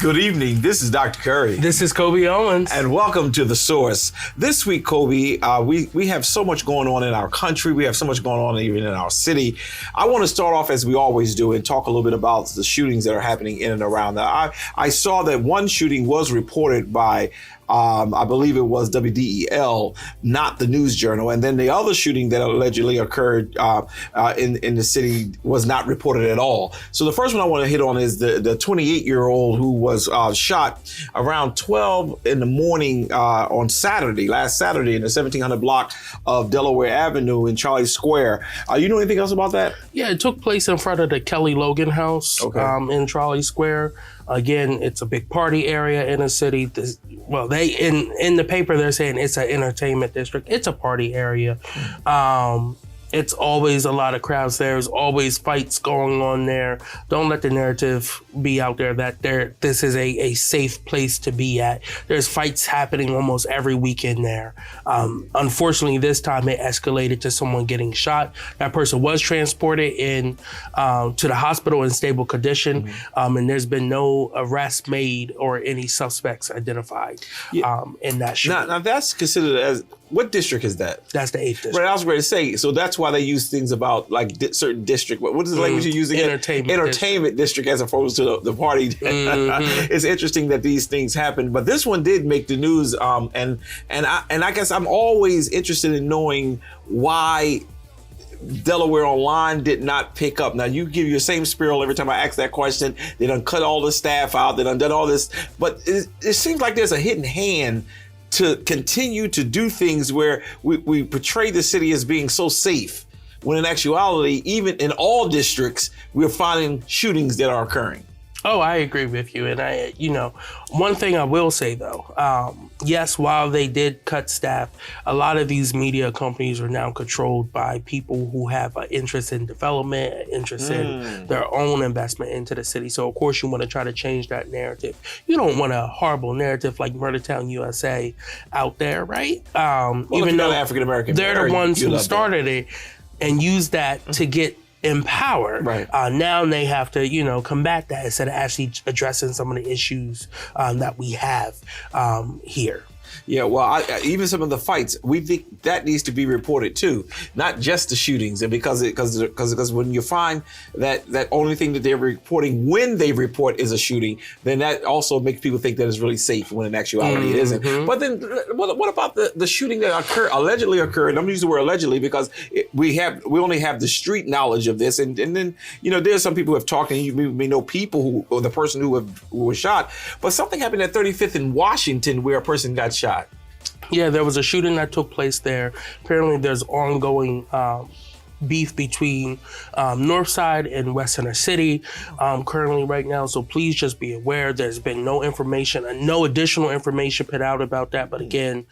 Good evening. This is Dr. Curry. This is Colby Owens. And welcome to The Source. This week, Coby, we have so much going on in our country. We have so much going on even in our city. I want to start off, as we always do, and talk a little bit about the shootings that are happening in and around. Now, I saw that one shooting was reported by I believe it was WDEL, not the News Journal. And then the other shooting that allegedly occurred in the city was not reported at all. So the first one I want to hit on is the 28-year-old who was shot around 12 in the morning on last Saturday, in the 1700 block of Delaware Avenue in Charlie Square. You know anything else about that? Yeah, it took place in front of the Kelly Logan House in Charlie Square. Again, it's a big party area in the city. In the paper, they're saying it's an entertainment district. It's a party area. It's always a lot of crowds there. There's always fights going on there. Don't let the narrative be out there that this is a safe place to be at. There's fights happening almost every weekend there. Unfortunately, this time it escalated to someone getting shot. That person was transported to the hospital in stable condition, and there's been no arrest made or any suspects identified in that shooting. Now that's considered as, what district is that? That's the 8th district. Right, I was going to say, so that's why they use things about like certain district. What is the language you're using? Entertainment district as opposed to the party. It's interesting that these things happen, but this one did make the news. And I guess I'm always interested in knowing why Delaware Online did not pick up. Now, you give your same spiel every time I ask that question. They done cut all the staff out. They done all this. But it seems like there's a hidden hand to continue to do things where we portray the city as being so safe, when in actuality, even in all districts, we're finding shootings that are occurring. Oh, I agree with you. And one thing I will say though, yes, while they did cut staff, a lot of these media companies are now controlled by people who have an interest in development, an interest in their own investment into the city. So of course you want to try to change that narrative. You don't want a horrible narrative like Murdertown, USA out there, right? Even though African American, they're the ones who started it and used that to get in power. Right. Now they have to, combat that instead of actually addressing some of the issues that we have here. Yeah, well, even some of the fights, we think that needs to be reported too, not just the shootings. And because when you find that only thing that they're reporting when they report is a shooting, then that also makes people think that it's really safe when in actuality it isn't. But then what about the shooting that allegedly occurred? And I'm going to use the word allegedly because we only have the street knowledge of this. And then, there's some people who have talked, and you may know people or the person who was shot. But something happened at 35th in Washington where a person got shot. Yeah, there was a shooting that took place there. Apparently there's ongoing beef between North Side and West Center City currently right now. So please just be aware. There's been no information and no additional information put out about that. But again,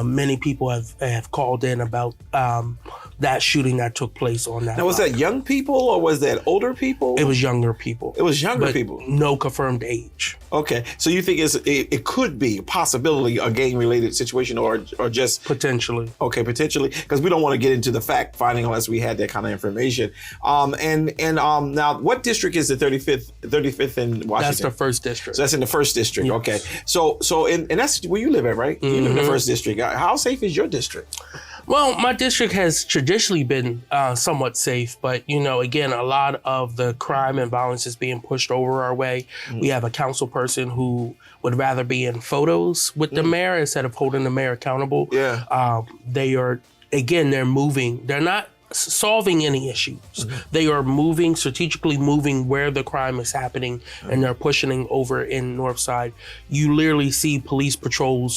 many people have called in about that shooting that took place on that. Now, was that young people or was that older people? It was younger people. It was younger people. No confirmed age. Okay, so you think it could be a possibility a gang-related situation or just potentially? Okay, potentially, because we don't want to get into the fact finding unless we had that kind of information. Now, what district is the 35th in Washington? That's the 1st district. So that's in the 1st district. Yes. Okay, so and that's where you live at, right? You live in the 1st district. How safe is your district? Well, my district has traditionally been somewhat safe, but, again, a lot of the crime and violence is being pushed over our way. We have a council person who would rather be in photos with the mayor instead of holding the mayor accountable. Yeah. They're moving. They're not solving any issues. They are strategically moving where the crime is happening, and they're pushing over in North Side. You literally see police patrol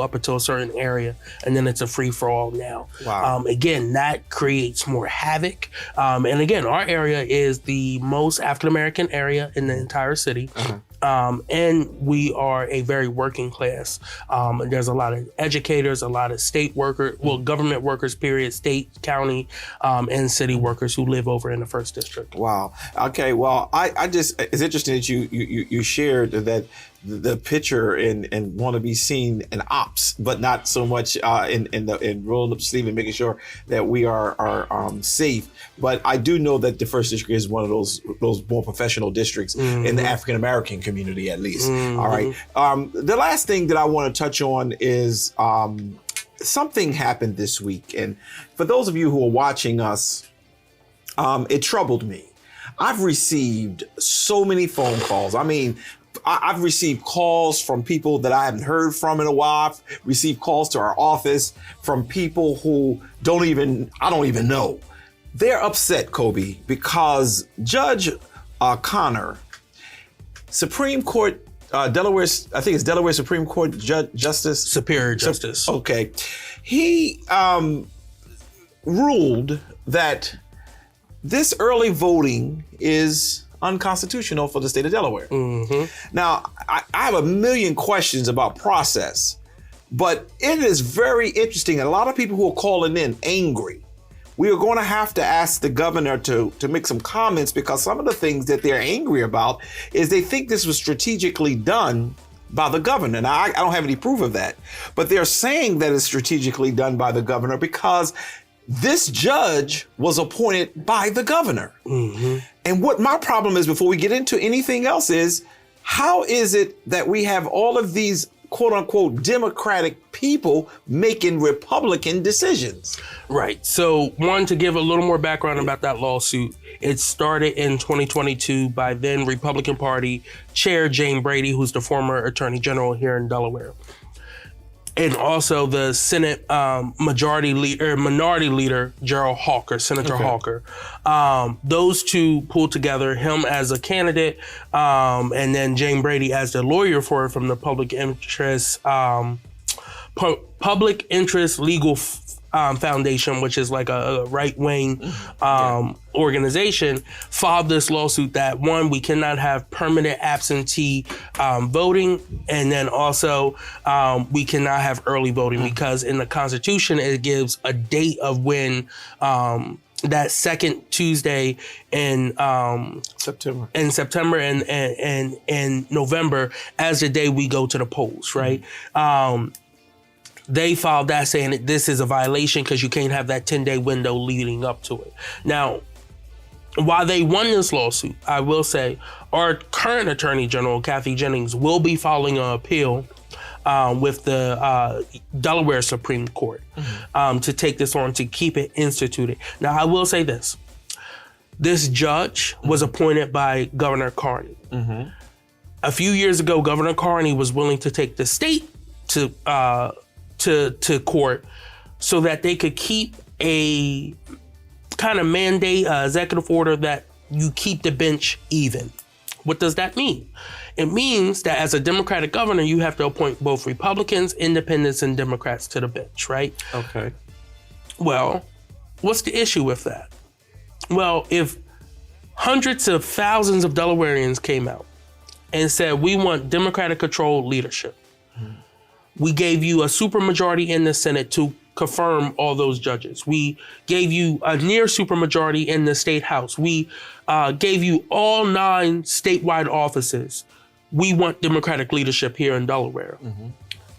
up until a certain area, and then it's a free-for-all now. Wow. Again, that creates more havoc. And again, our area is the most African-American area in the entire city. And we are a very working class. There's a lot of educators, a lot of state workers, government workers, period, state, county, and city workers who live over in the 1st district. Wow. Okay. Well, I just, it's interesting that you shared that the picture and want to be seen in ops, but not so much in rolling up sleeve and making sure that we are safe. But I do know that the first district is one of those more professional districts in the African American community, at least. All right. The last thing that I want to touch on is something happened this week, and for those of you who are watching us, it troubled me. I've received so many phone calls. I mean, I've received calls from people that I haven't heard from in a while. I've received calls to our office from people who I don't even know. They're upset, Coby, because Judge Connor, Supreme Court, Delaware, I think it's Delaware Supreme Court Justice. Superior Justice. Okay. He ruled that this early voting is unconstitutional for the state of Delaware. Now, I have a million questions about process, but it is very interesting. A lot of people who are calling in angry. We are going to have to ask the governor to make some comments, because some of the things that they're angry about is they think this was strategically done by the governor. Now, I don't have any proof of that, but they're saying that it's strategically done by the governor because this judge was appointed by the governor. And what my problem is, before we get into anything else, is how is it that we have all of these quote unquote Democratic people making Republican decisions? Right. So, one, to give a little more background about that lawsuit, it started in 2022 by then Republican Party Chair Jane Brady, who's the former Attorney General here in Delaware. And also the Senate minority leader, Gerald Hawker, Senator Hawker. Those two pulled together, him as a candidate, and then Jane Brady as the lawyer for it from the Public Interest Legal Foundation, which is like a right-wing organization, filed this lawsuit that, one, we cannot have permanent absentee voting, and then also we cannot have early voting because in the Constitution it gives a date of when that second Tuesday in September and November as the day we go to the polls, right? They filed that saying that this is a violation because you can't have that 10-day window leading up to it. Now, while they won this lawsuit, I will say our current Attorney General, Kathy Jennings, will be filing an appeal with the Delaware Supreme Court to take this on, to keep it instituted. Now, I will say this. This judge was appointed by Governor Carney. A few years ago, Governor Carney was willing to take the state to court so that they could keep a kind of mandate, executive order that you keep the bench even. What does that mean? It means that as a Democratic governor, you have to appoint both Republicans, Independents, and Democrats to the bench, right? Okay. Well, what's the issue with that? Well, if hundreds of thousands of Delawareans came out and said, we want Democratic-controlled leadership, we gave you a supermajority in the Senate to confirm all those judges. We gave you a near supermajority in the state house. We gave you all 9 statewide offices. We want Democratic leadership here in Delaware.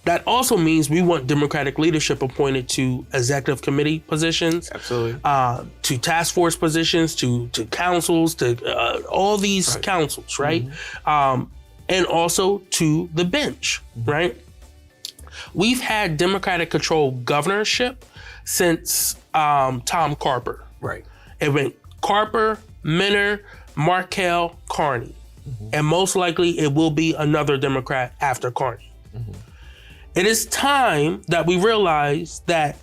That also means we want Democratic leadership appointed to executive committee positions, absolutely, to task force positions, to councils, to all these councils, right? And also to the bench, right? We've had Democratic-controlled governorship since Tom Carper. Right. It went Carper, Minner, Markell, Carney. And most likely it will be another Democrat after Carney. It is time that we realize that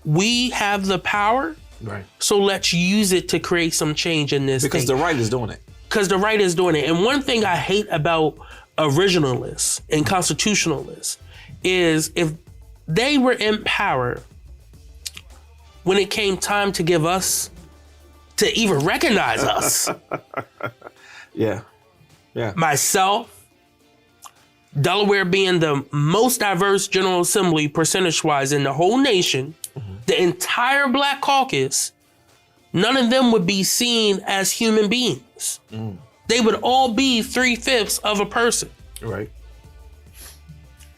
we have the power, right? So let's use it to create some change in this because thing. The right is doing it. Because the right is doing it. And one thing I hate about originalists and constitutionalists is if they were in power when it came time to give us, to even recognize us. Yeah. Myself, Delaware being the most diverse General Assembly percentage-wise in the whole nation, the entire Black Caucus, none of them would be seen as human beings. They would all be 3/5 of a person. Right.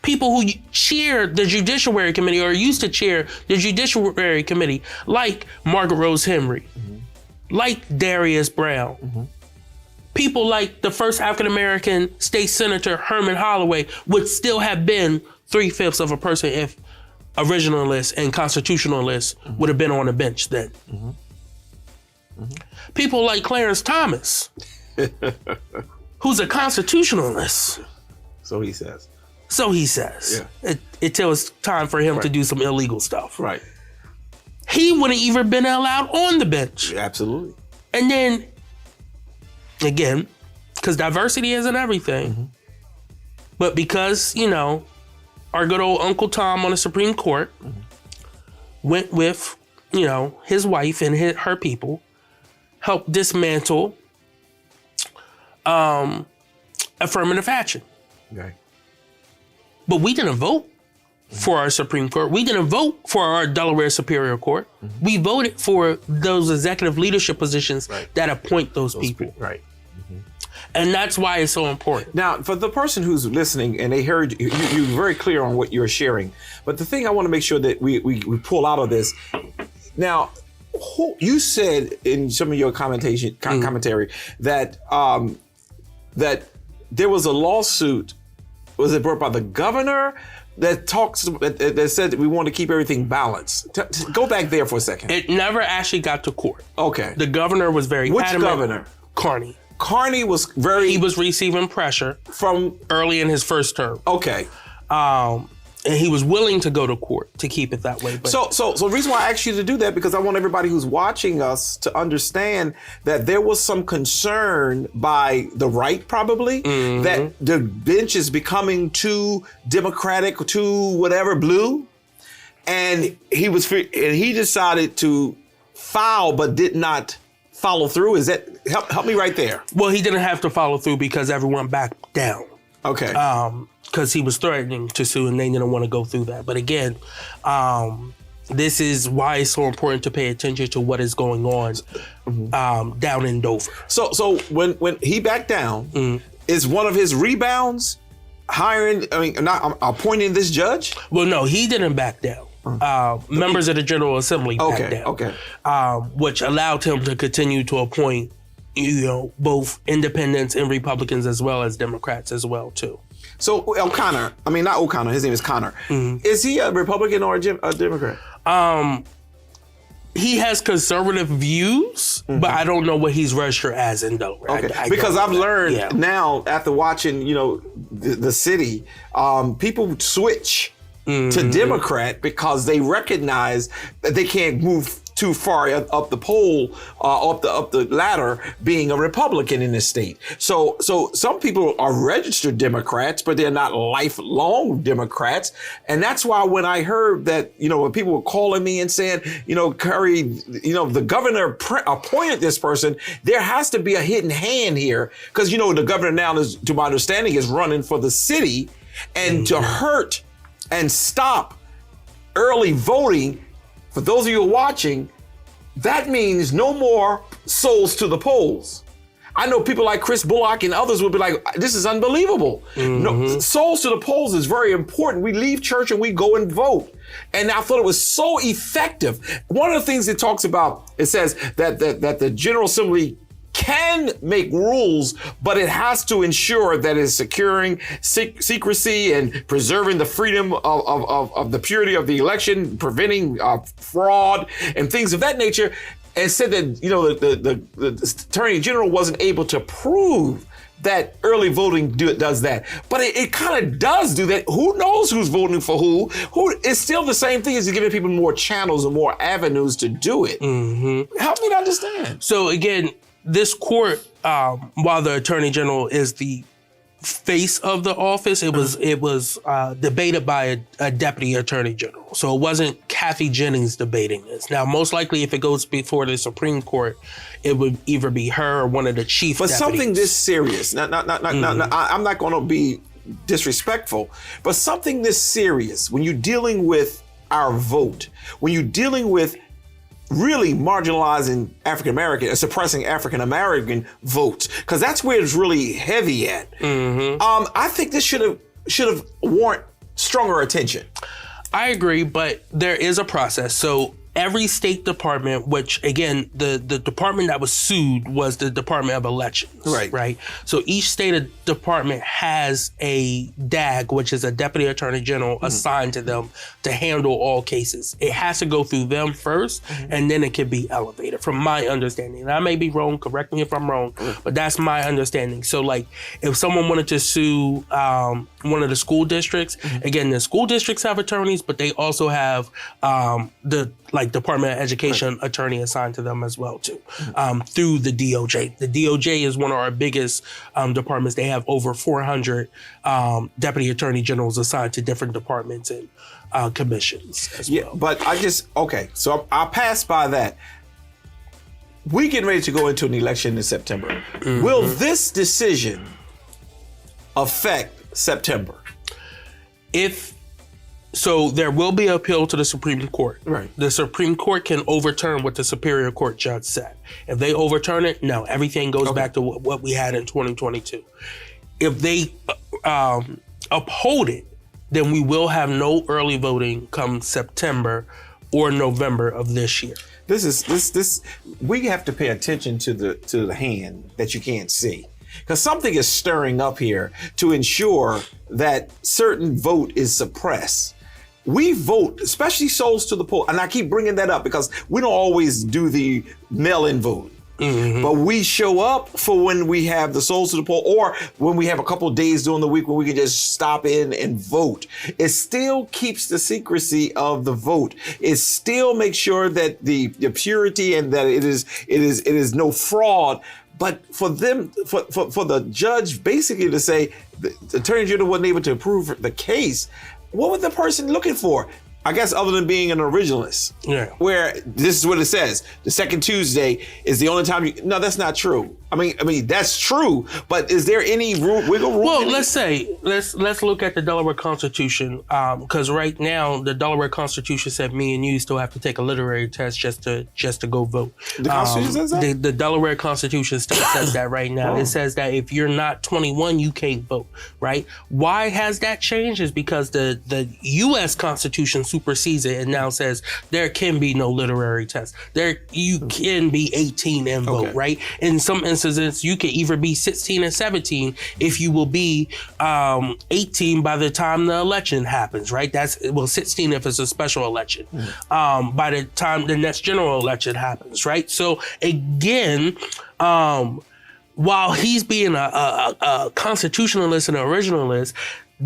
people who cheer the Judiciary Committee or used to chair the Judiciary Committee, like Margaret Rose Henry, like Darius Brown. People like the first African-American state senator, Herman Holloway, would still have been 3/5 of a person if originalists and constitutionalists would have been on the bench then. People like Clarence Thomas, who's a constitutionalist. So he says. So he says. Until it's time for him to do some illegal stuff. Right. He wouldn't even been allowed on the bench. Absolutely. And then, again, because diversity isn't everything, but because, you know, our good old Uncle Tom on the Supreme Court went with, you know, his wife and her people, helped dismantle affirmative action. Right. But we didn't vote for our Supreme Court. We didn't vote for our Delaware Superior Court. We voted for those executive leadership positions that appoint those people. Right. And that's why it's so important. Now, for the person who's listening and they heard you're very clear on what you're sharing, but the thing I want to make sure that we pull out of this, now, you said in some of your commentary that that there was a lawsuit, was it brought by the governor that said that we want to keep everything balanced? Go back there for a second. It never actually got to court. Okay. The governor was very adamant. Which governor? Carney. Carney was very... He was receiving pressure from early in his first term. Okay. And he was willing to go to court to keep it that way. But So the reason why I asked you to do that, because I want everybody who's watching us to understand that there was some concern by the right, probably, that the bench is becoming too Democratic, too whatever, blue. And he decided to file, but did not follow through. Is that, help me right there. Well, he didn't have to follow through because everyone backed down. Okay. Because he was threatening to sue and they didn't want to go through that. But again, this is why it's so important to pay attention to what is going on down in Dover. So when he backed down, is one of his rebounds appointing this judge? Well, no, he didn't back down. Members of the General Assembly backed down, which allowed him to continue to appoint, you know, both independents and Republicans as well as Democrats as well too. So not O'Connor, his name is Connor. Is he a Republican or a Democrat? He has conservative views, but I don't know what he's registered as in Delaware. Okay, because I've learned now after watching, you know, the city, people switch to Democrat because they recognize that they can't move too far up the pole, up the ladder, being a Republican in the state. So some people are registered Democrats, but they're not lifelong Democrats. And that's why when I heard that, you know, when people were calling me and saying, you know, Curry, you know, the governor appointed this person, there has to be a hidden hand here. Because, you know, the governor now, is, to my understanding, is running for the city. And to hurt and stop early voting, for those of you who are watching, that means no more souls to the polls. I know people like Chris Bullock and others would be like, this is unbelievable. No, souls to the polls is very important. We leave church and we go and vote. And I thought it was so effective. One of the things it talks about, it says that the General Assembly can make rules, but it has to ensure that it's securing secrecy and preserving the freedom of the purity of the election, preventing fraud and things of that nature. And said that, you know, the Attorney General wasn't able to prove that early voting does that. But it kind of does do that. Who knows who's voting for who? It's still the same thing as giving people more channels and more avenues to do it. Help me to understand. So again, this court, while the Attorney General is the face of the office, it was debated by a deputy Attorney General. So it wasn't Kathy Jennings debating this. Now, most likely, if it goes before the Supreme Court, it would either be her or one of the chief deputies. Something this serious. I'm not going to be disrespectful, but something this serious, when you're dealing with our vote, when you're dealing with really marginalizing African-American, suppressing African-American votes, because that's where it's really heavy at. I think this should have warrant stronger attention. I agree, but there is a process. So every state department, which again, the department that was sued was the Department of Elections. Right. So each state department has a DAG, which is a Deputy Attorney General assigned to them to handle all cases. It has to go through them first, and then it can be elevated, from my understanding. And I may be wrong, correct me if I'm wrong, but that's my understanding. So like if someone wanted to sue one of the school districts, again, the school districts have attorneys, but they also have the Department of Education attorney assigned to them as well too, through the DOJ. The DOJ is one of our biggest departments. They have over 400 deputy attorney generals assigned to different departments and commissions as well. But so I'll pass by that. We getting ready to go into an election in September. Will this decision affect September? So there will be an appeal to the Supreme Court. Right. The Supreme Court can overturn what the Superior Court judge said. If they overturn it, no, everything goes back to what we had in 2022. If they uphold it, then we will have no early voting come September or November of this year. This we have to pay attention to the hand that you can't see. Because something is stirring up here to ensure that certain vote is suppressed. We vote, especially souls to the poll, and I keep bringing that up because we don't always do the mail-in vote. But we show up for when we have the souls to the poll, or when we have a couple of days during the week when we can just stop in and vote. It still keeps the secrecy of the vote. It still makes sure that the purity and that it is no fraud. But for them, for the judge basically to say the Attorney General wasn't able to approve the case, what was the person looking for? I guess other than being an originalist. Yeah. Where this is what it says. The second Tuesday is the only time no, that's not true. I mean, that's true, but is there any wiggle room? Well, let's look at the Delaware Constitution, because right now the Delaware Constitution said me and you still have to take a literary test just to go vote. The Constitution says that? The Delaware Constitution still says that right now. It says that if you're not 21, you can't vote, right? Why has that changed? Is because the U.S. Constitution supersedes it and now says there can be no literary test. You can be 18 and vote, right? In some instances, you can either be 16 and 17 if you will be 18 by the time the election happens, right? 16 if it's a special election. By the time the next general election happens, right? So again, while he's being a constitutionalist and an originalist,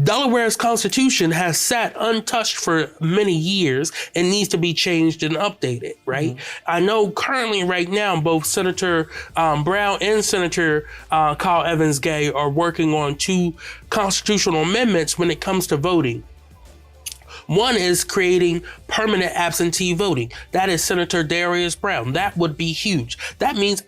Delaware's Constitution has sat untouched for many years and needs to be changed and updated, right? I know currently right now, both Senator Brown and Senator Kyle Evans Gay are working on 2 constitutional amendments when it comes to voting. One is creating permanent absentee voting. That is Senator Darius Brown. That would be huge. That means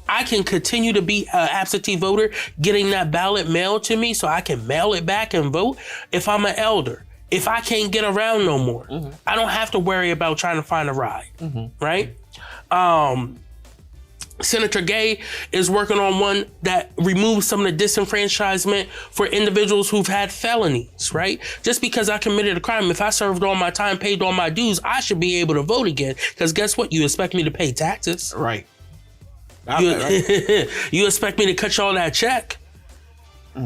I can continue to be an absentee voter, getting that ballot mailed to me so I can mail it back and vote if I'm an elder. If I can't get around no more, I don't have to worry about trying to find a ride, right? Senator Gay is working on one that removes some of the disenfranchisement for individuals who've had felonies, right? Just because I committed a crime, if I served all my time, paid all my dues, I should be able to vote again. Because guess what? You expect me to pay taxes. Right. You expect me to cut you all that check.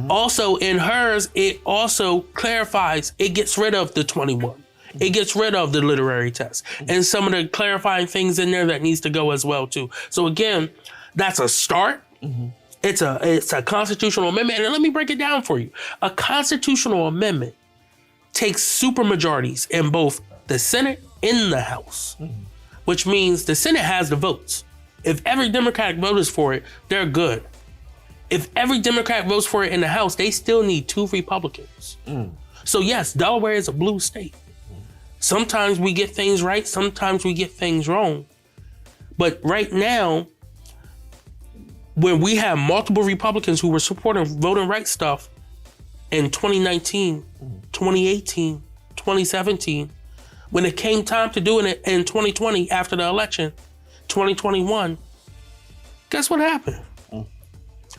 Also, in hers, it also clarifies, it gets rid of the 21. It gets rid of the literary test and some of the clarifying things in there that needs to go as well too. So again, that's a start. It's a constitutional amendment. And let me break it down for you. A constitutional amendment takes supermajorities in both the Senate and the House, which means the Senate has the votes. If every Democratic votes for it, they're good. If every Democrat votes for it in the House, they still need 2 Republicans. So yes, Delaware is a blue state. Sometimes we get things right, sometimes we get things wrong. But right now, when we have multiple Republicans who were supporting voting rights stuff in 2019, 2018, 2017, when it came time to doing it in 2020 after the election, 2021, guess what happened?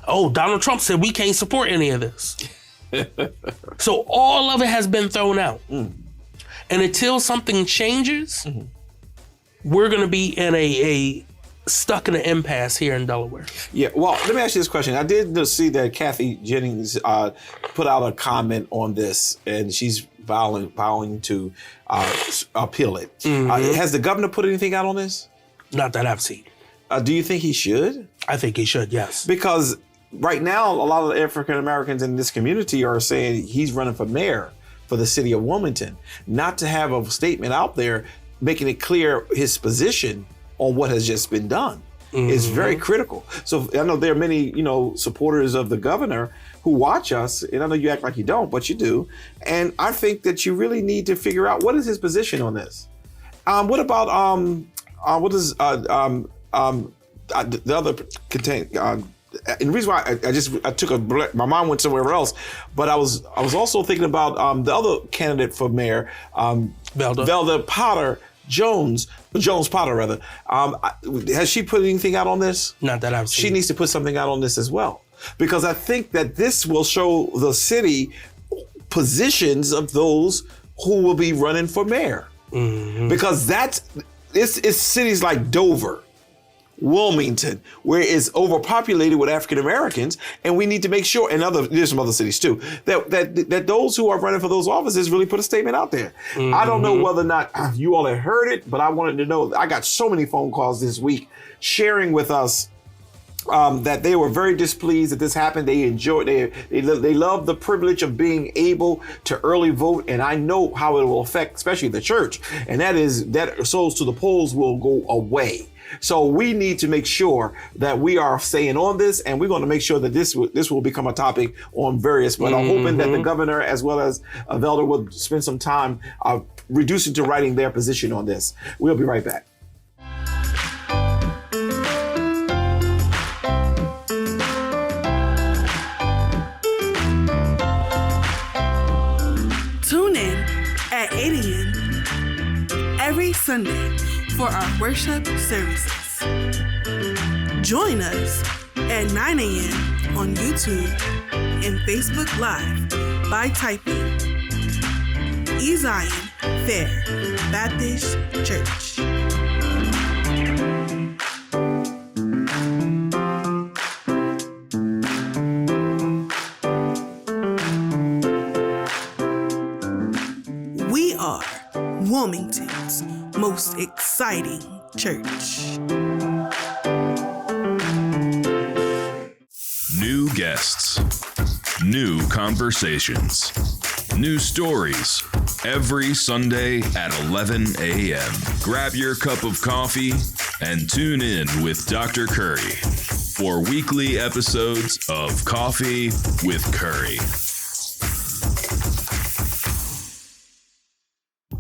Oh, Donald Trump said we can't support any of this. So all of it has been thrown out. And until something changes, we're going to be in a stuck in an impasse here in Delaware. Yeah, well, let me ask you this question. I did see that Kathy Jennings put out a comment on this, and she's vowing to appeal it. Has the governor put anything out on this? Not that I've seen. Do you think he should? I think he should, yes. Because right now, a lot of the African Americans in this community are saying he's running for mayor for the city of Wilmington. Not to have a statement out there making it clear his position on what has just been done is very critical. So I know there are many, supporters of the governor who watch us, and I know you act like you don't, but you do. And I think that you really need to figure out what is his position on this. What about what is the other content? And the reason why I took my mind went somewhere else, but I was also thinking about the other candidate for mayor, Velda Potter. Jones Potter, rather. Has she put anything out on this? Not that I've seen. She needs to put something out on this as well, because I think that this will show the city positions of those who will be running for mayor. Because it's cities like Dover, Wilmington, where it's overpopulated with African Americans, and we need to make sure, and there's some other cities too, that those who are running for those offices really put a statement out there. I don't know whether or not you all have heard it, but I wanted to know. I got so many phone calls this week sharing with us that they were very displeased that this happened. They enjoyed, they love the privilege of being able to early vote, and I know how it will affect, especially the church, and that souls to the polls will go away. So we need to make sure that we are staying on this, and we're going to make sure that this will become a topic on various. But I'm hoping that the governor, as well as Velda, will spend some time reducing to writing their position on this. We'll be right back. Tune in at 8 a.m. every Sunday for our worship services. Join us at 9 a.m. on YouTube and Facebook Live by typing Zion Fair Baptist Church. We are Wilmington's most exciting church. New guests, new conversations, new stories every Sunday at 11 a.m. Grab your cup of coffee and tune in with Dr. Curry for weekly episodes of Coffee with Curry.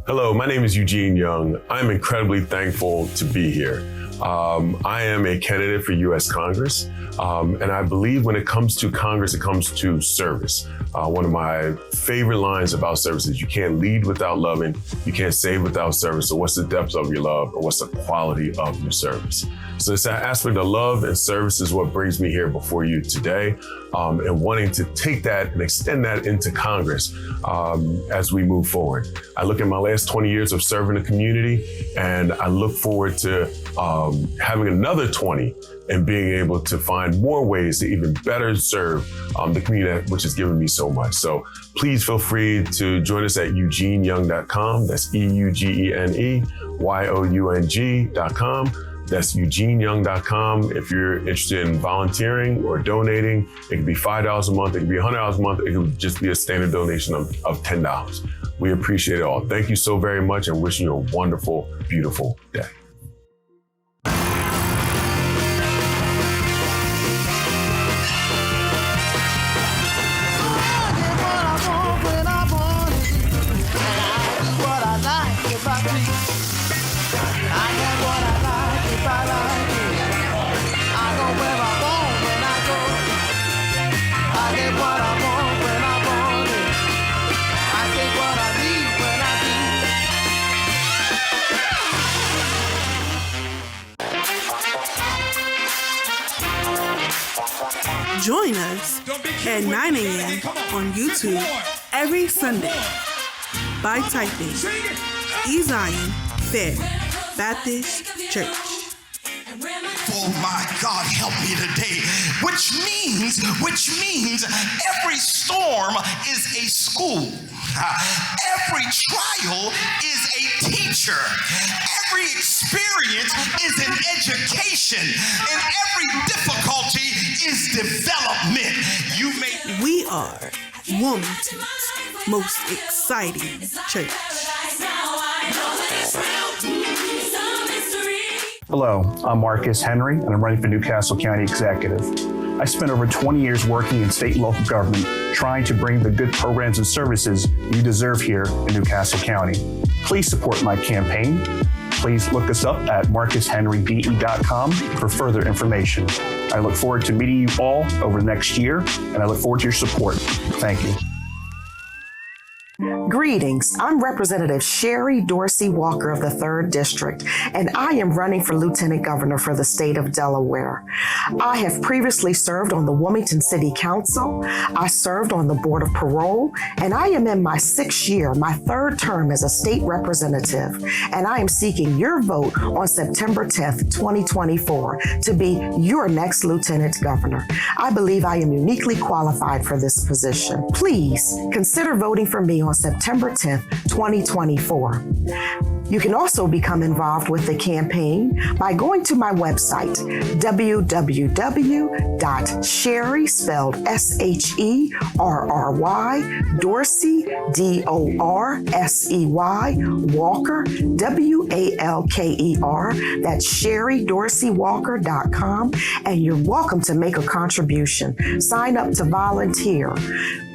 Hello, my name is Eugene Young. I'm incredibly thankful to be here. I am a candidate for U.S. Congress, and I believe when it comes to Congress, it comes to service. One of my favorite lines about service is you can't lead without loving, you can't save without service. So what's the depth of your love, or what's the quality of your service? So this aspect of love and service is what brings me here before you today, and wanting to take that and extend that into Congress as we move forward. I look at my last 20 years of serving the community, and I look forward to having another 20 and being able to find more ways to even better serve the community, which has given me so much. So please feel free to join us at eugeneyoung.com. That's EUGENEYOUNG.com. That's eugeneyoung.com. If you're interested in volunteering or donating, it can be $5 a month, it can be $100 a month, it can just be a standard donation of $10. We appreciate it all. Thank you so very much, and wishing you a wonderful, beautiful day. Join us at 9 a.m. on YouTube every Sunday by typing E Zion Fair Baptist Church. Oh my God, help me today. Which means every storm is a school. Every trial is a teacher. Every experience is an education. And every difficulty is development. We are Wilmington's most exciting church. Hello, I'm Marcus Henry, and I'm running for Newcastle County Executive. I spent over 20 years working in state and local government, trying to bring the good programs and services you deserve here in Newcastle County. Please support my campaign. Please look us up at marcushenrybe.com for further information. I look forward to meeting you all over the next year, and I look forward to your support. Thank you. Greetings, I'm Representative Sherry Dorsey Walker of the 3rd District, and I am running for Lieutenant Governor for the state of Delaware. I have previously served on the Wilmington City Council, I served on the Board of Parole, and I am in my 6th year, my 3rd term as a state representative, and I am seeking your vote on September 10th, 2024 to be your next Lieutenant Governor. I believe I am uniquely qualified for this position. Please consider voting for me on September 10th, 2024. You can also become involved with the campaign by going to my website, www.sherry, spelled SHERRY, Dorsey, DORSEY, Walker, WALKER, that's sherrydorsey.walker.com, and you're welcome to make a contribution. Sign up to volunteer,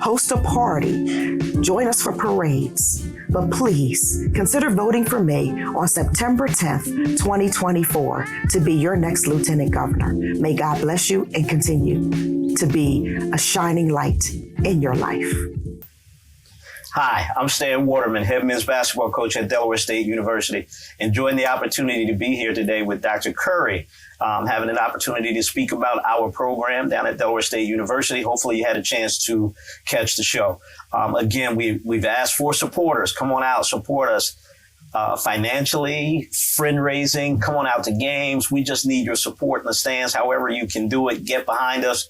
host a party, join us for parades. But please consider voting for me on September 10th, 2024 to be your next Lieutenant Governor. May God bless you and continue to be a shining light in your life. Hi, I'm Stan Waterman, head men's basketball coach at Delaware State University. Enjoying the opportunity to be here today with Dr. Curry, having an opportunity to speak about our program down at Delaware State University. Hopefully you had a chance to catch the show. Again, we've asked for supporters. Come on out, support us financially, friend raising, come on out to games. We just need your support in the stands. However you can do it, get behind us.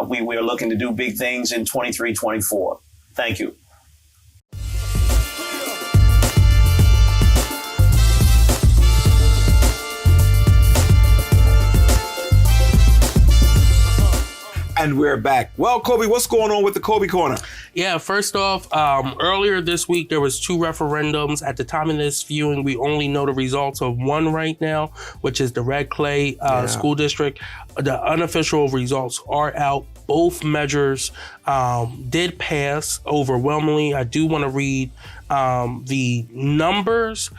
We are looking to do big things in 23-24. Thank you. And we're back. Well, Coby, what's going on with the Coby Corner? Yeah, first off, earlier this week, there was 2 referendums. At the time of this viewing, we only know the results of one right now, which is the Red Clay School District. The unofficial results are out. Both measures did pass overwhelmingly. I do want to read the numbers.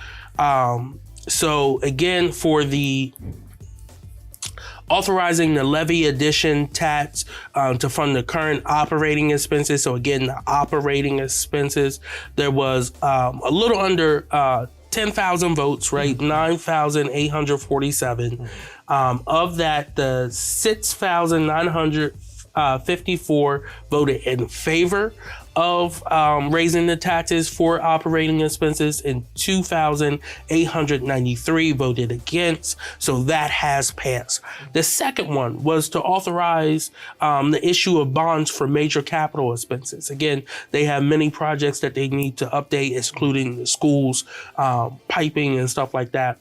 So again, for the authorizing the levy addition tax to fund the current operating expenses. So again, the operating expenses, there was a little under 10,000 votes, right? 9,847. Of that, the 6,954 voted in favor of raising the taxes for operating expenses, and 2,893 voted against. So that has passed. The second one was to authorize the issue of bonds for major capital expenses. Again, they have many projects that they need to update, including the schools, piping and stuff like that.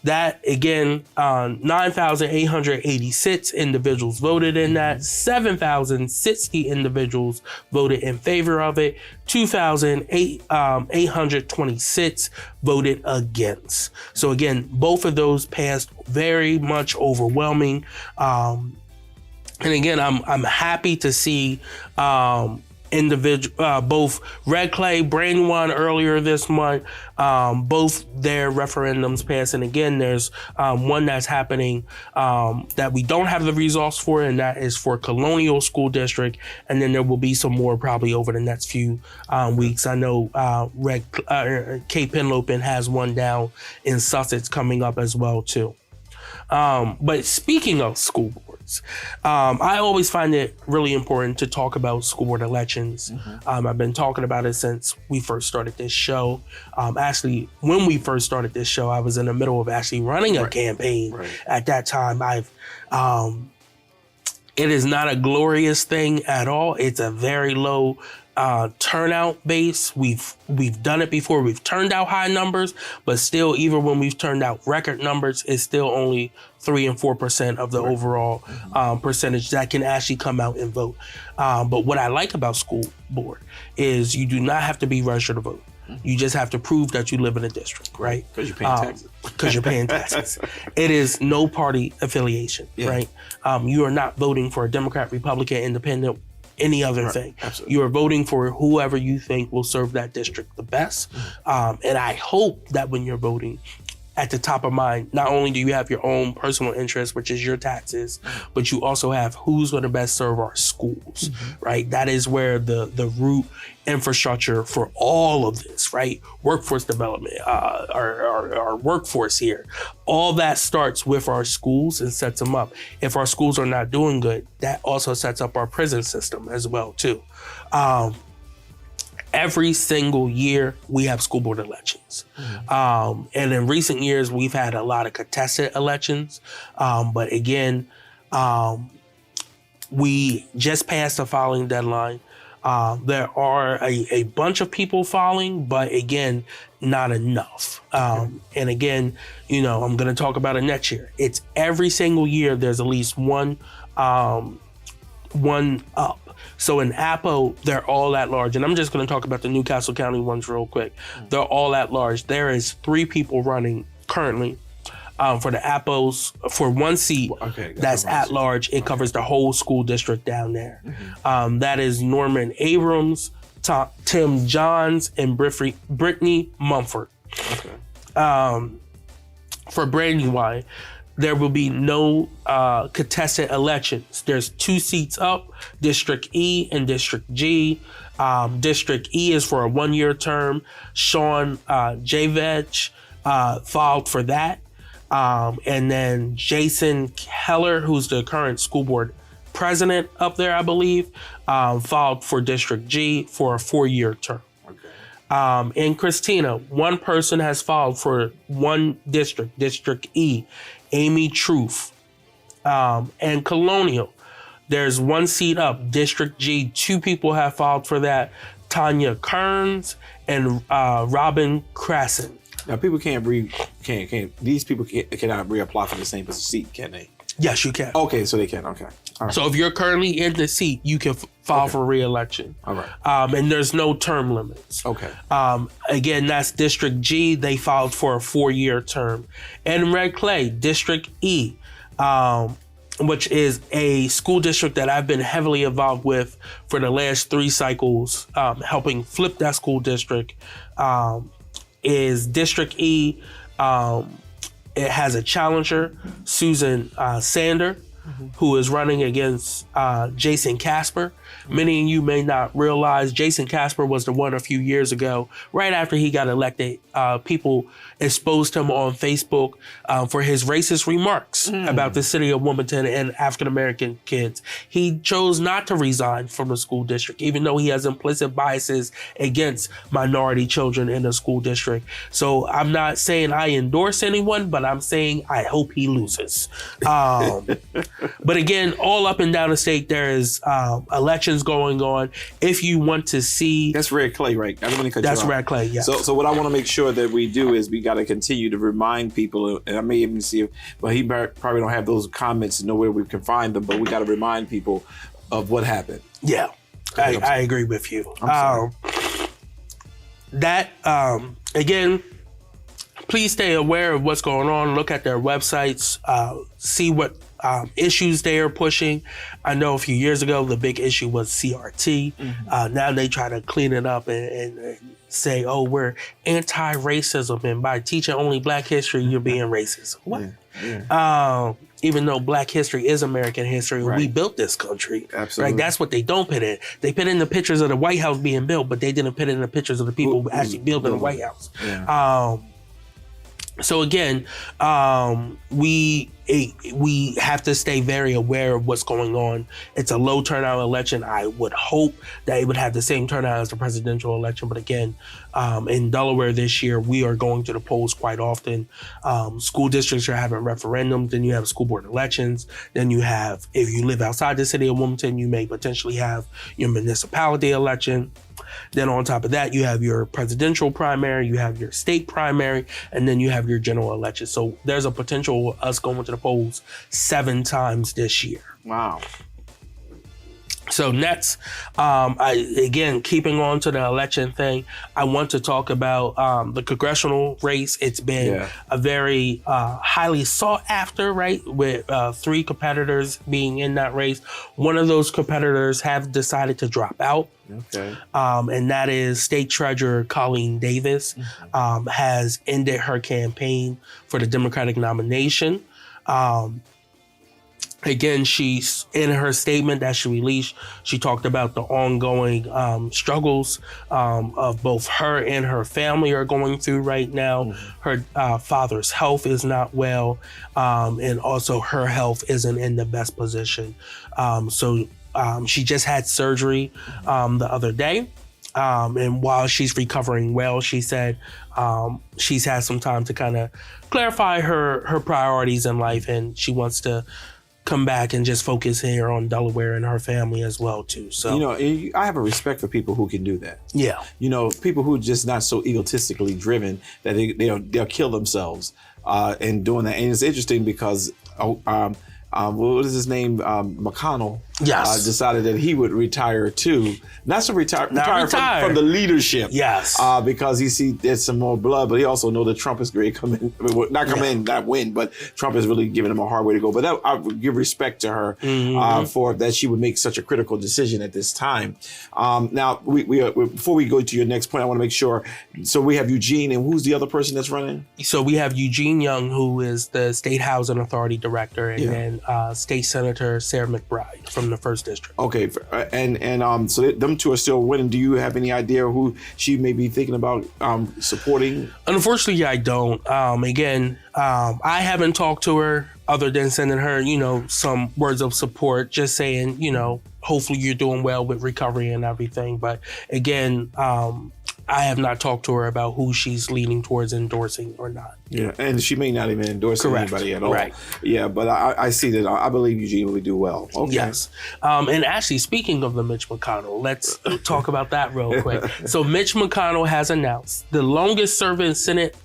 That, again, 9,886 individuals voted in that. 7,060 individuals voted in favor of it. 2,826 voted against. So again, both of those passed very much overwhelming. And again, I'm happy to see both Red Clay, Brandywine earlier this month, both their referendums passed. And again, there's one that's happening that we don't have the results for, and that is for Colonial School District. And then there will be some more probably over the next few weeks. I know Cape Henlopen has one down in Sussex coming up as well too. But speaking of school boards, elections. I always find it really important to talk about school board elections. I've been talking about it since we first started this show. Actually, when we first started this show, I was in the middle of actually running a campaign. At that time, it is not a glorious thing at all. It's a very low turnout base. We've done it before. We've turned out high numbers, but still, even when we've turned out record numbers, it's still only 3 and 4% of the overall percentage that can actually come out and vote. But what I like about school board is you do not have to be registered to vote. You just have to prove that you live in a district, right? Because you're paying taxes. Because you're paying taxes. It is no party affiliation, right? You are not voting for a Democrat, Republican, Independent, any other thing. Absolutely. You are voting for whoever you think will serve that district the best. And I hope that when you're voting, at the top of mind, not only do you have your own personal interest, which is your taxes, but you also have who's going to best serve our schools, right? That is where the root infrastructure for all of this, right? Workforce development, our workforce here, all that starts with our schools and sets them up. If our schools are not doing good, that also sets up our prison system as well, too. Every single year, we have school board elections. And in recent years, we've had a lot of contested elections. But again, we just passed the filing deadline. There are a bunch of people filing, but again, not enough. And again, I'm going to talk about it next year. It's every single year, there's at least one up. So in Appo, they're all at large. And I'm just going to talk about the Newcastle County ones real quick. They're all at large. There is 3 people running currently for the Appos for one seat that's at large. It covers the whole school district down there. That is Norman Abrams, Tim Johns, and Brittany Mumford. For Brandywine, there will be no contested elections. There's 2 seats up, District E and District G. District E is for a 1-year term. Sean Javech filed for that. And then Jason Keller, who's the current school board president up there, I believe, filed for District G for a 4-year term. In Christina, one person has filed for one district, District E, Amy Truth. And Colonial, there's 1 seat up, District G. 2 people have filed for that, Tanya Kearns and Robin Crasson. Now, people these people cannot reapply for the same seat, can they? Yes, you can. Okay, so they can. Okay. All right. So if you're currently in the seat, you can file for re-election. All right. And there's no term limits. Okay. Again, that's District G. They filed for a 4-year term. And Red Clay, District E, which is a school district that I've been heavily involved with for the last 3 cycles, helping flip that school district, is District E. It has a challenger, Susan Sander, who is running against Jason Casper. Many of you may not realize Jason Casper was the one a few years ago, right after he got elected. People exposed him on Facebook for his racist remarks about the city of Wilmington and African-American kids. He chose not to resign from the school district, even though he has implicit biases against minority children in the school district. So I'm not saying I endorse anyone, but I'm saying I hope he loses. But again, all up and down the state, there is elections going on. If you want to see... That's Red Clay, right? I don't want to cut you off. That's Red Clay, yeah. So what I want to make sure that we do is we got to continue to remind people, and I may even see if, well, he probably don't have those comments nowhere we can find them, but we got to remind people of what happened. Yeah, I agree with you. Again, please stay aware of what's going on. Look at their websites, see what issues they are pushing. I know a few years ago, the big issue was CRT. Now they try to clean it up and say, oh, we're anti-racism. And by teaching only Black history, you're being racist. What? Even though Black history is American history, we built this country. Absolutely. Right? That's what they don't put in. They put in the pictures of the White House being built, but they didn't put in the pictures of the people who actually building the White House. So again, we have to stay very aware of what's going on. It's a low turnout election. I would hope that it would have the same turnout as the presidential election. But again, in Delaware this year, we are going to the polls quite often. School districts are having referendums. Then you have school board elections. Then you have, if you live outside the city of Wilmington, you may potentially have your municipality election. Then on top of that, you have your presidential primary, you have your state primary, and then you have your general election. So there's a potential of us going to the polls 7 times this year. Wow. So next, again, keeping on to the election thing, I want to talk about the congressional race. It's been a very highly sought after, right, with 3 competitors being in that race. One of those competitors have decided to drop out. Okay. And that is State Treasurer Colleen Davis has ended her campaign for the Democratic nomination. Again, she's in her statement that she released, she talked about the ongoing struggles of both her and her family are going through right now. Her father's health is not well, and also her health isn't in the best position. So she just had surgery the other day. And while she's recovering well, she said she's had some time to kind of clarify her priorities in life, and she wants to come back and just focus here on Delaware and her family as well too. So, you know, I have a respect for people who can do that. Yeah. You know, people who are just not so egotistically driven that they'll kill themselves in doing that. And it's interesting because what is his name? McConnell. Yes. Decided that he would retire too. Not retire from the leadership. Yes. Because he see there's some more blood, but he also know that Trump is great not win, but Trump is really giving him a hard way to go. But I would give respect to her for that she would make such a critical decision at this time. Now, we before we go to your next point, I want to make sure. So we have Eugene, and who's the other person that's running? So we have Eugene Young, who is the State Housing Authority Director, and then State Senator Sarah McBride from the 1st District. Okay, and so them 2 are still winning. Do you have any idea who she may be thinking about supporting? Unfortunately, I don't. I haven't talked to her other than sending her, some words of support, just saying, hopefully you're doing well with recovery and everything. But again, I have not talked to her about who she's leaning towards endorsing or not. Yeah, and she may not even endorse anybody at all. Right. Yeah, but I see that. I believe Eugene will do well. Okay. Yes. And actually, speaking of the Mitch McConnell, let's talk about that real quick. So Mitch McConnell has announced the longest serving Senate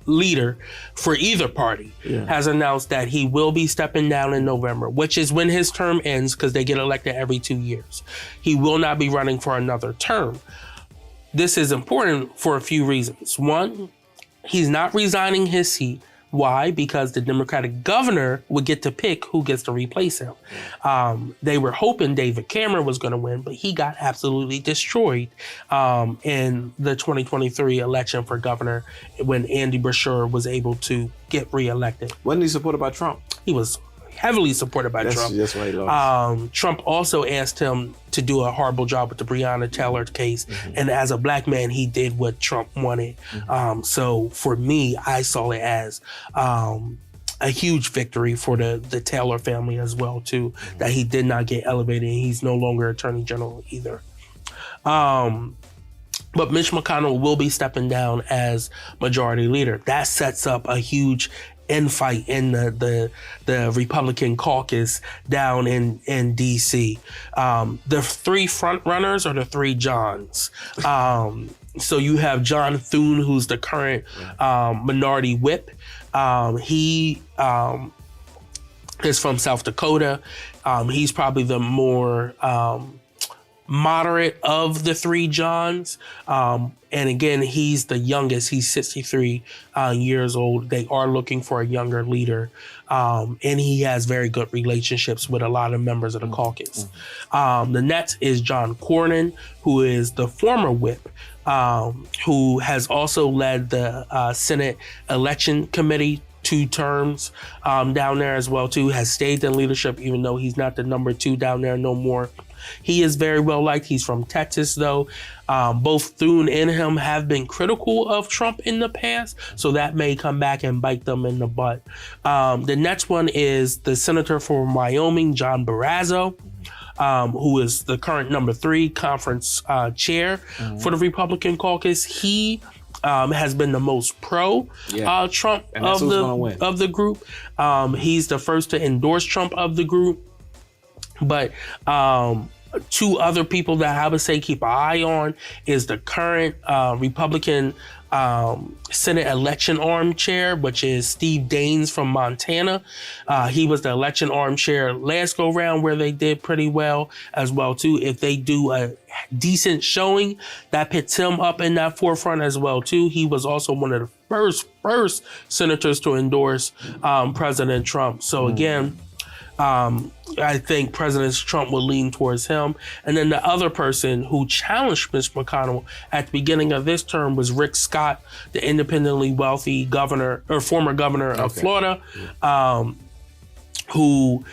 leader for either party has announced that he will be stepping down in November, which is when his term ends because they get elected every 2 years. He will not be running for another term. This is important for a few reasons. One, he's not resigning his seat. Why? Because the Democratic governor would get to pick who gets to replace him. They were hoping David Cameron was going to win, but he got absolutely destroyed in the 2023 election for governor when Andy Beshear was able to get reelected. Wasn't he supported by Trump? He was heavily supported by Trump. That's why he lost. Trump also asked him to do a horrible job with the Breonna Taylor case. And as a black man, he did what Trump wanted. So for me, I saw it as a huge victory for the Taylor family as well, too, that he did not get elevated. He's no longer Attorney General either. But Mitch McConnell will be stepping down as majority leader. That sets up a huge infight in the Republican caucus down in D.C. The 3 front runners are the 3 Johns. So you have John Thune, who's the current minority whip. He is from South Dakota. He's probably the more moderate of the 3 Johns. And again, he's the youngest. He's 63 years old. They are looking for a younger leader. And he has very good relationships with a lot of members of the caucus. The next is John Cornyn, who is the former whip, who has also led the Senate Election Committee 2 terms down there as well too, has stayed in leadership even though he's not the number 2 down there no more. He is very well liked. He's from Texas though. Both Thune and him have been critical of Trump in the past, so that may come back and bite them in the butt. The next one is the senator from Wyoming, John Barrasso, who is the current number 3 conference chair for the Republican caucus. He has been the most pro Trump of the group. He's the first to endorse Trump of the group. But 2 other people that I would say keep an eye on is the current Republican Senate election arm chair, which is Steve Daines from Montana. He was the election arm chair last go round where they did pretty well as well too. If they do a decent showing, that puts him up in that forefront as well too. He was also one of the first senators to endorse President Trump. So again, I think President Trump will lean towards him. And then the other person who challenged Mitch McConnell at the beginning of this term was Rick Scott, the independently wealthy governor or former governor of Florida, who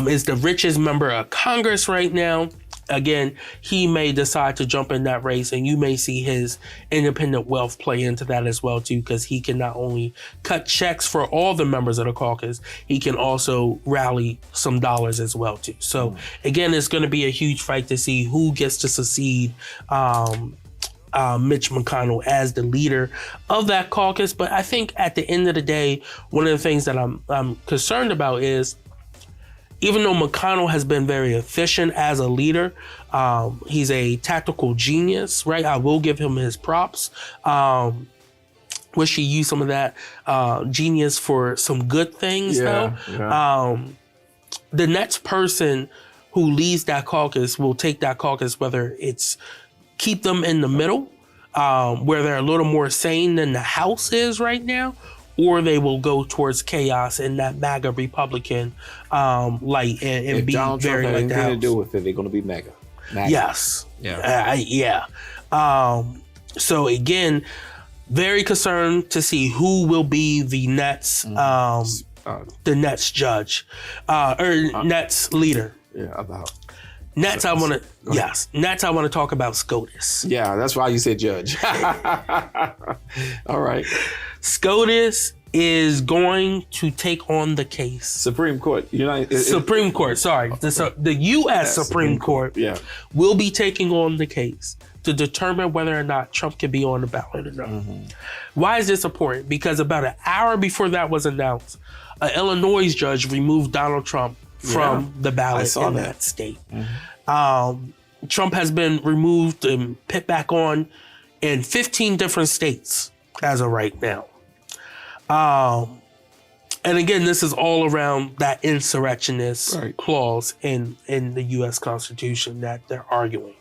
is the richest member of Congress right now. Again, he may decide to jump in that race, and you may see his independent wealth play into that as well too, because he can not only cut checks for all the members of the caucus, he can also rally some dollars as well too. So again, it's going to be a huge fight to see who gets to succeed Mitch McConnell as the leader of that caucus. But I think at the end of the day, one of the things that I'm concerned about is, even though McConnell has been very efficient as a leader, he's a tactical genius, right? I will give him his props. Wish he used some of that genius for some good things, though. Yeah. The next person who leads that caucus will take that caucus, whether it's keep them in the middle, where they're a little more sane than the House is right now, or they will go towards chaos in that MAGA Republican light and be Donald very Trump like the House. to do with it, they're going to be MAGA. Yes. Yeah. So again, very concerned to see who will be the next judge or next leader. About. Next, I want to talk about SCOTUS. Yeah, that's why you said judge. All right. SCOTUS is going to take on the case. Supreme Court. Supreme Court, sorry. The U.S. Supreme Court will be taking on the case to determine whether or not Trump can be on the ballot or not. Why is this important? Because about an hour before that was announced, an Illinois judge removed Donald Trump from the ballot in that state. Trump has been removed and put back on in 15 different states as of right now. And again, this is all around that insurrectionist clause in the U.S. Constitution that they're arguing.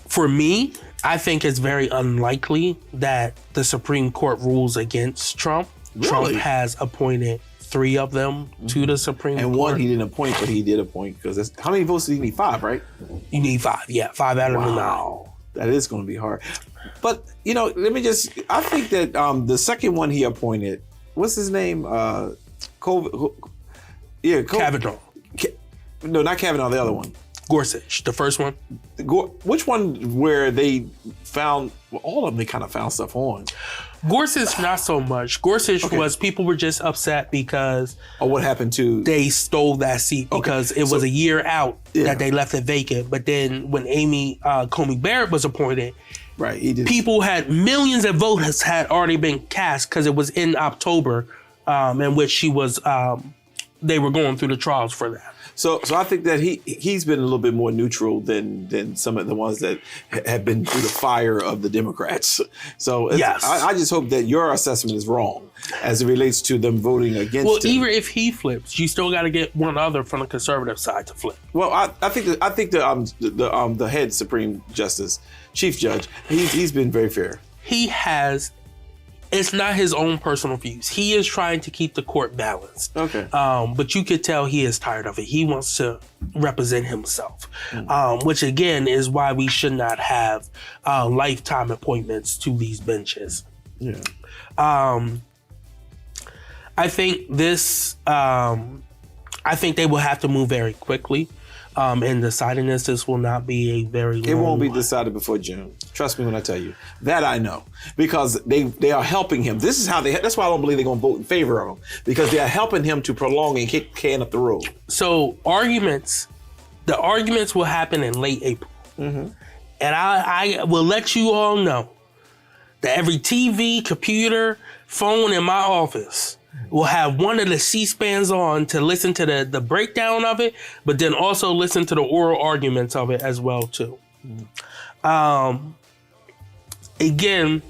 For me, I think it's very unlikely that the Supreme Court rules against Trump. Really? Trump has appointed 3 of them to the Supreme Court. And one he didn't appoint, but he did appoint, because how many votes do you need? 5, right? You need 5, 5 out of the 9. That is going to be hard. But, I think that the second one he appointed, what's his name? Colby. Kavanaugh. No, not Kavanaugh, the other one. Gorsuch, the first one. Which one where they found, all of them they kind of found stuff on? Gorsuch, not so much. Gorsuch was, people were just upset because what happened to they stole that seat because it was a year out that they left it vacant. But then when Amy Coney Barrett was appointed, people had millions of votes had already been cast because it was in October, in which she was. They were going through the trials for that. So I think that he's been a little bit more neutral than some of the ones that have been through the fire of the Democrats. So I just hope that your assessment is wrong as it relates to them voting against him. Well, even if he flips, you still got to get one other from the conservative side to flip. Well, I think the head Supreme Justice, Chief Judge, he's been very fair. He has. It's not his own personal views. He is trying to keep the court balanced. Okay. But you could tell he is tired of it. He wants to represent himself, which again is why we should not have lifetime appointments to these benches. Yeah. I think this. I think they will have to move very quickly. In deciding this will not be a very long It won't be one. decided before June. Trust me when I tell you. That I know. Because they are helping him. This is how that's why I don't believe they're going to vote in favor of him. Because they are helping him to prolong and kick the can up the road. So the arguments will happen in late April. Mm-hmm. And I will let you all know that every TV, computer, phone in my office will have one of the C-SPANs on to listen to the breakdown of it, but then also listen to the oral arguments of it as well too. Again,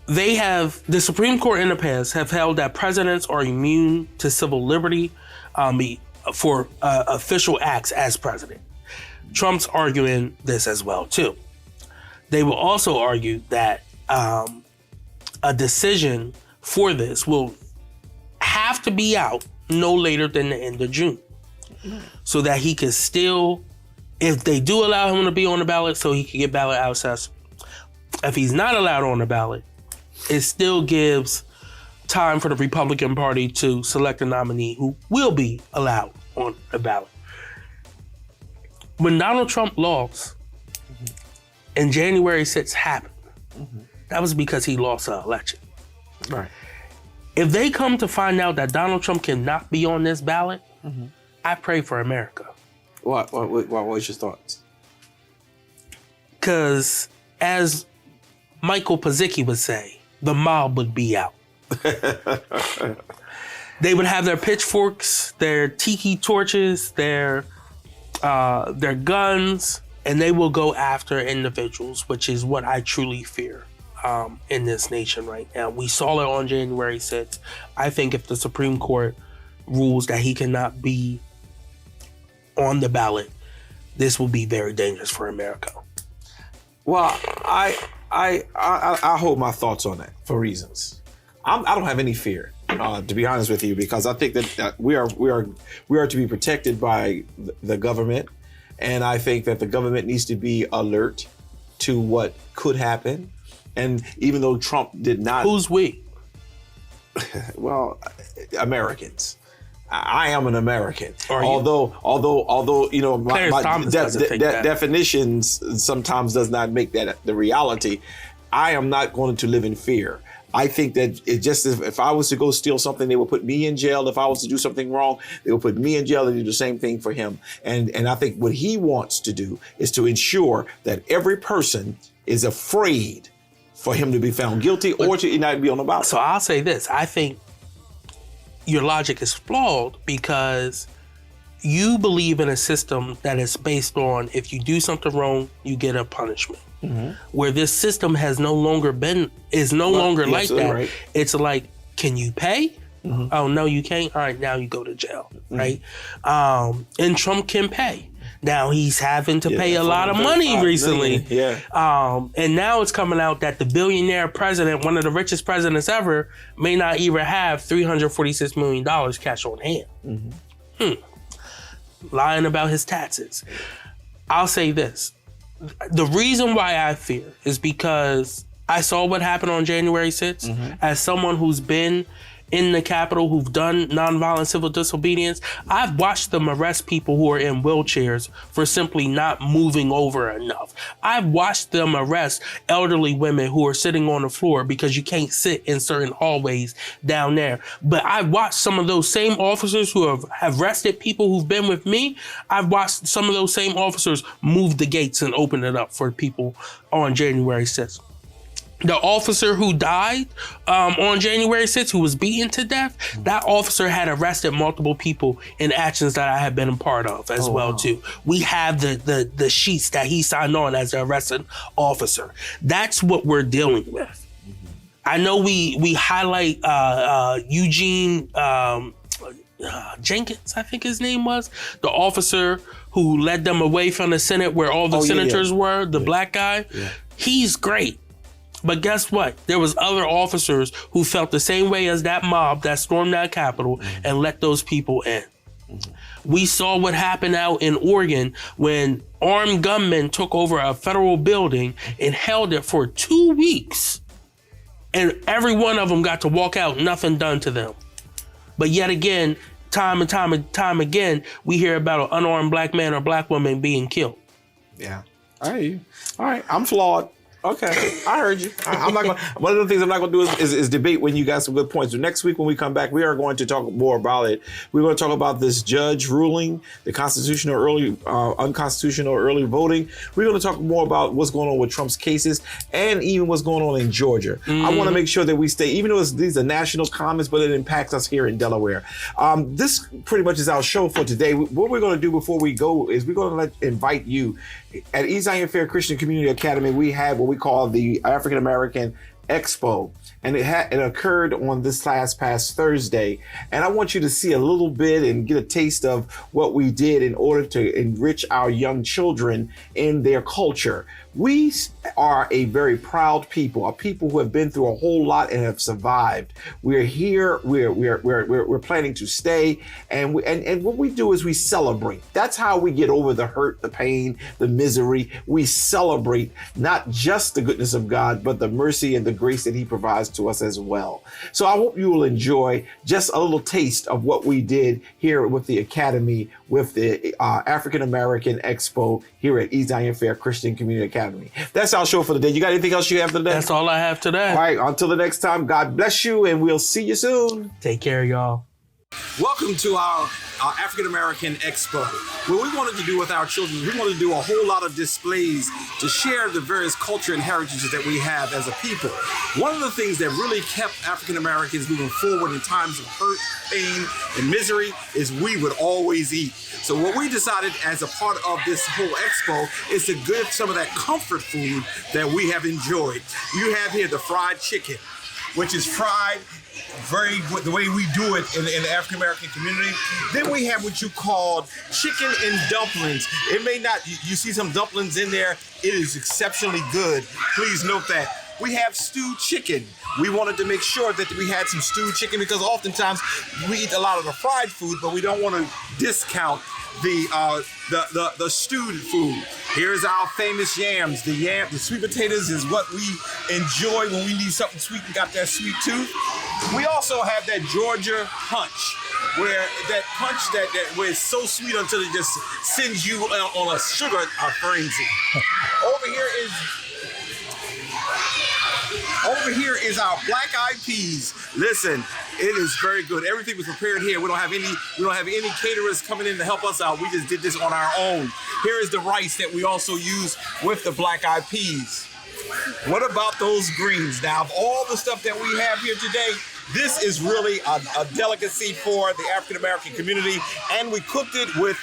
the Supreme Court in the past have held that presidents are immune to civil liberty for official acts as president. Trump's arguing this as well too. They will also argue that a decision for this will have to be out no later than the end of June, so that he can still, if they do allow him to be on the ballot, so he can get ballot access. If he's not allowed on the ballot, it still gives time for the Republican Party to select a nominee who will be allowed on the ballot. When Donald Trump lost and January 6th happened, that was because he lost an election. Right. If they come to find out that Donald Trump cannot be on this ballot, I pray for America. What was your thoughts? Because as Michael Pazicki would say, the mob would be out. They would have their pitchforks, their tiki torches, their guns, and they will go after individuals, which is what I truly fear in this nation right now. We saw it on January 6th. I think if the Supreme Court rules that he cannot be on the ballot, this will be very dangerous for America. Well, I hold my thoughts on that for reasons. I don't have any fear, to be honest with you, because I think that we are to be protected by the government, and I think that the government needs to be alert to what could happen. And even though Trump did not, who's we? Well, Americans. I am an American. Although you know, my definitions sometimes does not make that the reality. I am not going to live in fear. I think that it just, if I was to go steal something, they will put me in jail. If I was to do something wrong, they will put me in jail and do the same thing for him. And I think what he wants to do is to ensure that every person is afraid for him to be found guilty or to not be on the ballot. So I'll say this. I think your logic is flawed because you believe in a system that is based on if you do something wrong, you get a punishment. Where this system is no longer like that. Right. It's like, can you pay? Oh, no, you can't. All right, now you go to jail, right? And Trump can pay. Now he's having to pay a lot of money recently. And now it's coming out that the billionaire president, one of the richest presidents ever, may not even have $346 million cash on hand. Lying about his taxes. I'll say this. The reason why I fear is because I saw what happened on January 6th. As someone who's been in the Capitol, who've done nonviolent civil disobedience, I've watched them arrest people who are in wheelchairs for simply not moving over enough. I've watched them arrest elderly women who are sitting on the floor because you can't sit in certain hallways down there. But I've watched some of those same officers who have arrested people who've been with me. I've watched some of those same officers move the gates and open it up for people on January 6th. The officer who died on January 6th, who was beaten to death, that officer had arrested multiple people in actions that I have been a part of as well, too. We have the sheets that he signed on as the arrested officer. That's what we're dealing with. I know we highlight Eugene Jenkins, I think his name was, the officer who led them away from the Senate where all the senators were, the black guy. He's great. But guess what? There was other officers who felt the same way as that mob that stormed that Capitol and let those people in. We saw what happened out in Oregon when armed gunmen took over a federal building and held it for 2 weeks. And every one of them got to walk out, nothing done to them. But yet again, time and time again, we hear about an unarmed black man or black woman being killed. Yeah. I hear you. All right. I'm flawed. Okay, I heard you. I'm not going. One of the things I'm not going to do is debate when you got some good points. So next week when we come back, we are going to talk more about it. We're going to talk about this judge ruling, the unconstitutional early voting. We're going to talk more about what's going on with Trump's cases and even what's going on in Georgia. I want to make sure that we stay, even though these are national comments, but it impacts us here in Delaware. This pretty much is our show for today. What we're going to do before we go is we're going to invite you. At East Zion Fair Christian Community Academy, we have what we call the African American Expo, and it occurred on this past Thursday. And I want you to see a little bit and get a taste of what we did in order to enrich our young children in their culture. We are a very proud people, a people who have been through a whole lot and have survived. We're here. We're planning to stay, and what we do is we celebrate. That's how we get over the hurt, the pain, the misery. We celebrate not just the goodness of God, but the mercy and the grace that He provides to us as well. So I hope you will enjoy just a little taste of what we did here with the Academy, with the African American Expo here at East Zion Fair Christian Community Academy. That's our show for the day. You got anything else you have today? That's all I have today. All right, until the next time, God bless you, and we'll see you soon. Take care, y'all. Welcome to our African American Expo. What we wanted to do with our children, we wanted to do a whole lot of displays to share the various culture and heritages that we have as a people. One of the things that really kept African Americans moving forward in times of hurt, pain, and misery is we would always eat. So what we decided as a part of this whole expo is to give some of that comfort food that we have enjoyed. You have here the fried chicken, which is fried the way we do it in the African American community. Then we have what you call chicken and dumplings. It may not, you see some dumplings in there. It is exceptionally good. Please note that. We have stewed chicken. We wanted to make sure that we had some stewed chicken because oftentimes we eat a lot of the fried food, but we don't want to discount the stewed food. Here's our famous yams. The sweet potatoes is what we enjoy when we need something sweet and got that sweet tooth. We also have that Georgia punch, where that punch where it's so sweet until it just sends you on a sugar frenzy. Over here is our black-eyed peas. Listen, it is very good. Everything was prepared here. We don't have any caterers coming in to help us out. We just did this on our own. Here is the rice that we also use with the black-eyed peas. What about those greens? Now, of all the stuff that we have here today, this is really a delicacy for the African American community, and we cooked it with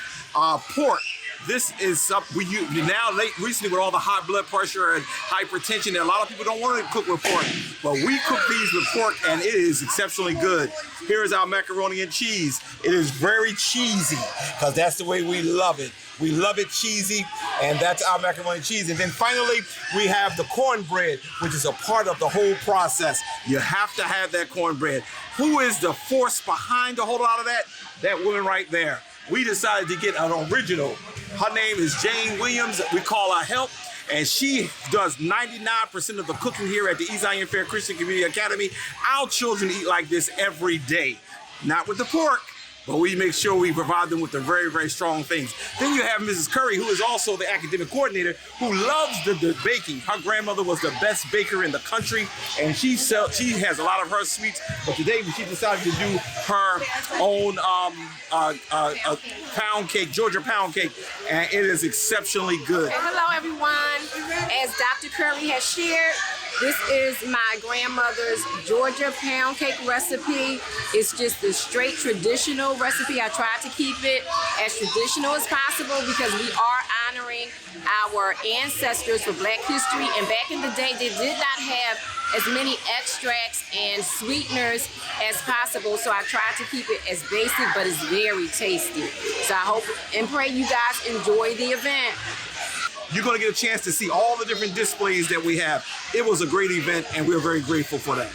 pork. This is something recently with all the high blood pressure and hypertension, a lot of people don't want to cook with pork, but we cook these with pork and it is exceptionally good. Here is our macaroni and cheese. It is very cheesy because that's the way we love it. We love it cheesy, and that's our macaroni and cheese. And then finally, we have the cornbread, which is a part of the whole process. You have to have that cornbread. Who is the force behind a whole lot of that? That woman right there. We decided to get an original. Her name is Jane Williams. We call her Help, and she does 99% of the cooking here at the East Zion Fair Christian Community Academy. Our children eat like this every day. Not with the pork, but we make sure we provide them with the very, very strong things. Then you have Mrs. Curry, who is also the academic coordinator, who loves the baking. Her grandmother was the best baker in the country, and she has a lot of her sweets. But today she decided to do her own pound cake, Georgia pound cake, and it is exceptionally good. Hello, everyone. As Dr. Curry has shared, this is my grandmother's Georgia pound cake recipe. It's just the straight traditional recipe. I tried to keep it as traditional as possible because we are honoring our ancestors for Black history. And back in the day, they did not have as many extracts and sweeteners as possible. So I tried to keep it as basic, but it's very tasty. So I hope and pray you guys enjoy the event. You're going to get a chance to see all the different displays that we have. It was a great event, and we're very grateful for that.